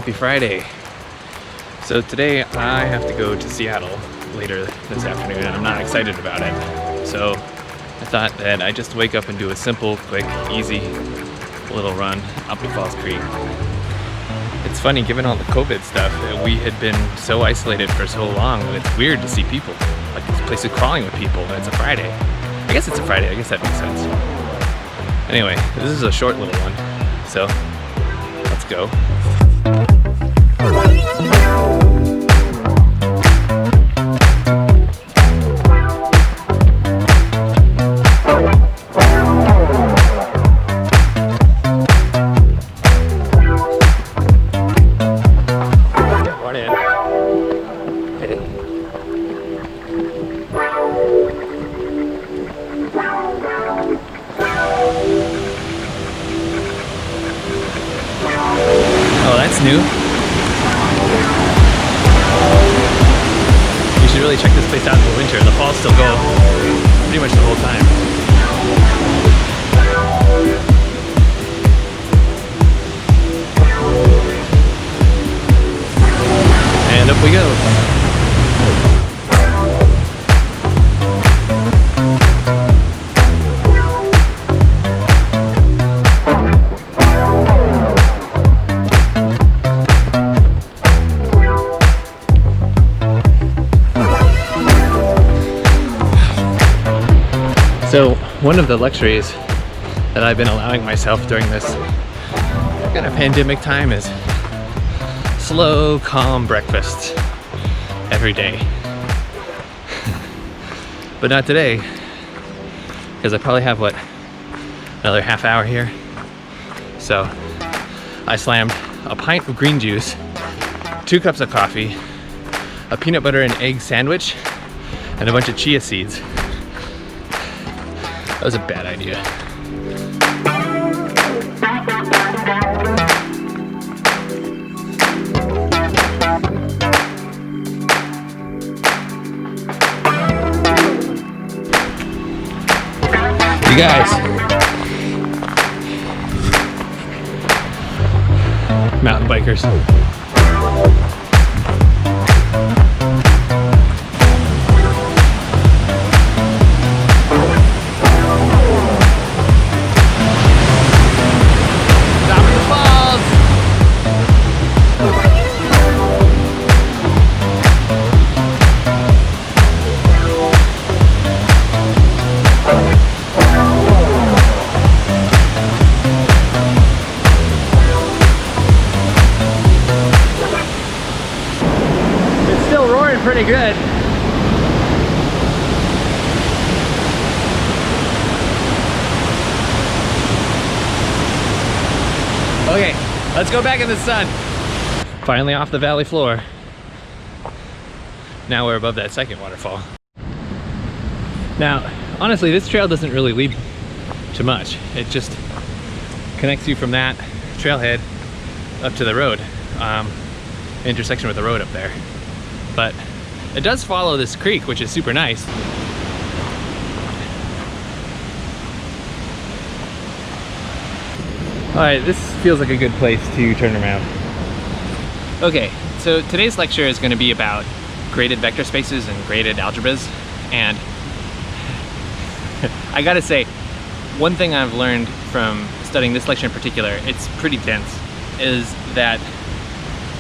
happy Friday. So today I have to go to Seattle later this afternoon and I'm not excited about it. So I thought that I'd just wake up and do a simple, quick, easy little run up to Falls Creek. It's funny, given all the COVID stuff, we had been so isolated for so long that it's weird to see people. Like this place is crawling with people and it's a Friday. I guess it's a Friday, I guess that makes sense. Anyway, this is a short little one, so let's go. Oh, that's new. You should really check this place out in the winter. The falls still go pretty much the whole time. And up we go. So one of the luxuries that I've been allowing myself during this kind of pandemic time is slow, calm breakfast every day. But not today, because I probably have, another half hour here. So I slammed a pint of green juice, 2 cups of coffee, a peanut butter and egg sandwich, and a bunch of chia seeds. That was a bad idea. You guys, mountain bikers. Pretty good. Okay, let's go back in the sun. Finally off the valley floor. Now we're above that second waterfall. Now, honestly, this trail doesn't really lead to much. It just connects you from that trailhead up to the road, intersection with the road up there. But it does follow this creek, which is super nice. All right, this feels like a good place to turn around. Okay, so today's lecture is going to be about graded vector spaces and graded algebras. And I gotta say, one thing I've learned from studying this lecture in particular, it's pretty dense, is that,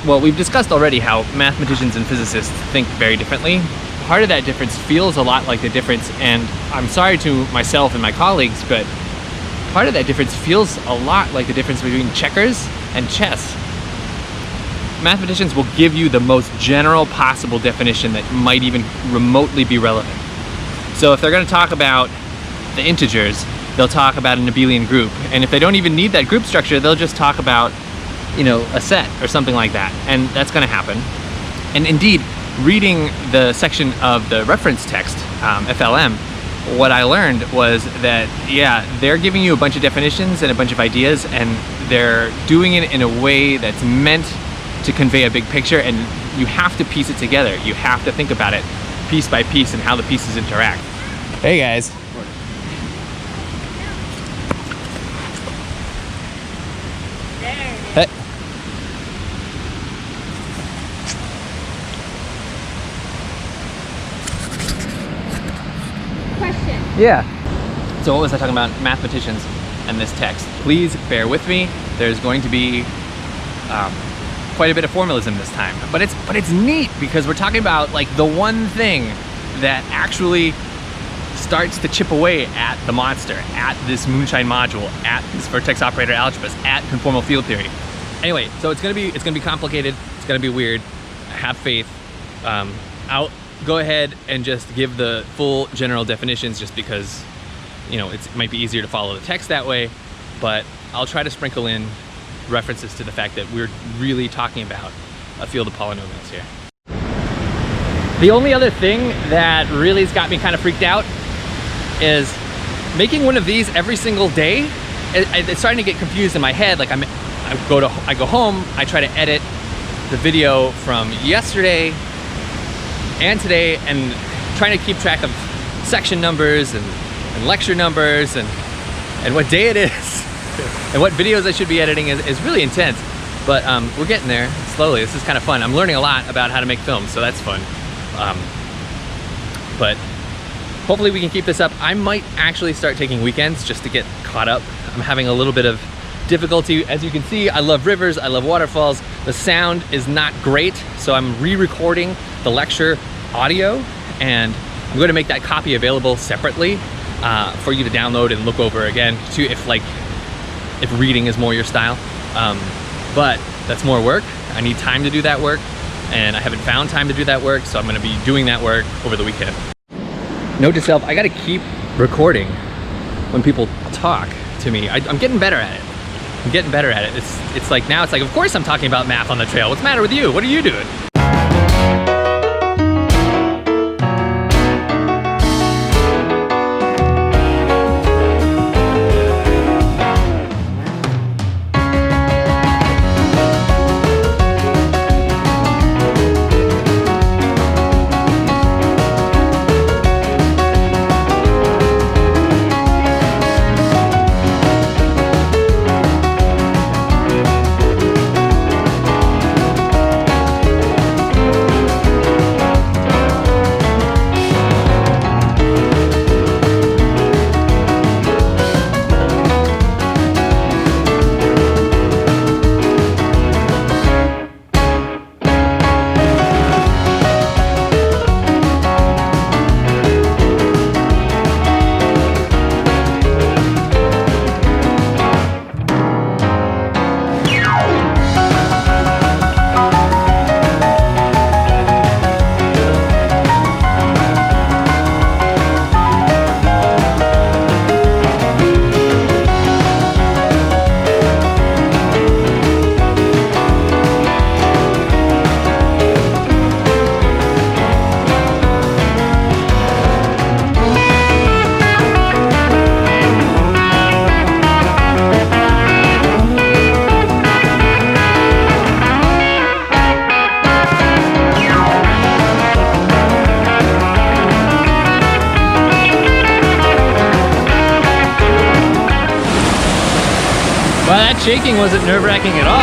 well, we've discussed already how mathematicians and physicists think very differently. Part of that difference feels a lot like the difference, and I'm sorry to myself and my colleagues, but part of that difference feels a lot like the difference between checkers and chess. Mathematicians will give you the most general possible definition that might even remotely be relevant. So if they're going to talk about the integers, they'll talk about an abelian group, and if they don't even need that group structure, they'll just talk about, you know, a set or something like that, and that's going to happen. And indeed, reading the section of the reference text, FLM, what I learned was that, yeah, they're giving you a bunch of definitions and a bunch of ideas, and they're doing it in a way that's meant to convey a big picture, and you have to piece it together. You have to think about it piece by piece and how the pieces interact. Hey guys. Hey. Yeah. So what was I talking about? Mathematicians and this text. Please bear with me. There's going to be quite a bit of formalism this time, but it's neat because we're talking about like the one thing that actually starts to chip away at the monster, at this moonshine module, at this vertex operator algebras, at conformal field theory. Anyway, so it's gonna be complicated. It's gonna be weird. Have faith. I'll go ahead and just give the full general definitions, just because, you know, it might be easier to follow the text that way. But I'll try to sprinkle in references to the fact that we're really talking about a field of polynomials here. The only other thing that really has got me kind of freaked out is making one of these every single day. It's starting to get confused in my head. Like I go home, I try to edit the video from yesterday and today, and trying to keep track of section numbers and lecture numbers and what day it is and what videos I should be editing is really intense. But we're getting there slowly. This is kind of fun. I'm learning a lot about how to make films, so that's fun. But hopefully we can keep this up. I might actually start taking weekends just to get caught up. I'm having a little bit of difficulty. As you can see, I love rivers, I love waterfalls. The sound is not great, so I'm re-recording the lecture audio, and I'm going to make that copy available separately for you to download and look over again, too, if reading is more your style. But that's more work. I need time to do that work, and I haven't found time to do that work, so I'm going to be doing that work over the weekend. Note to self, I got to keep recording when people talk to me. I'm getting better at it. I'm getting better at it. It's like now, it's like, of course I'm talking about math on the trail. What's the matter with you? What are you doing? Well, that shaking wasn't nerve-wracking at all.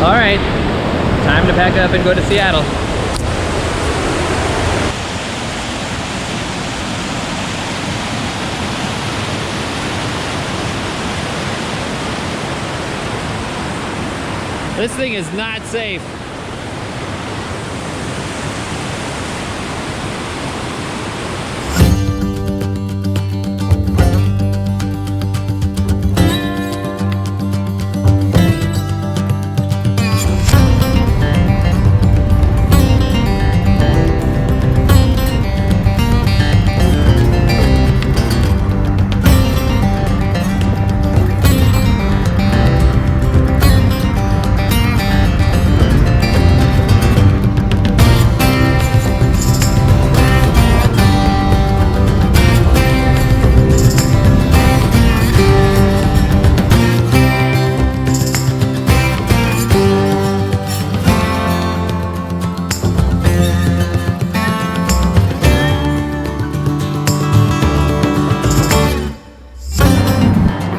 All right, time to pack up and go to Seattle. This thing is not safe.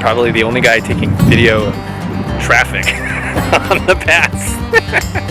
probably the only guy taking video of traffic on the pass.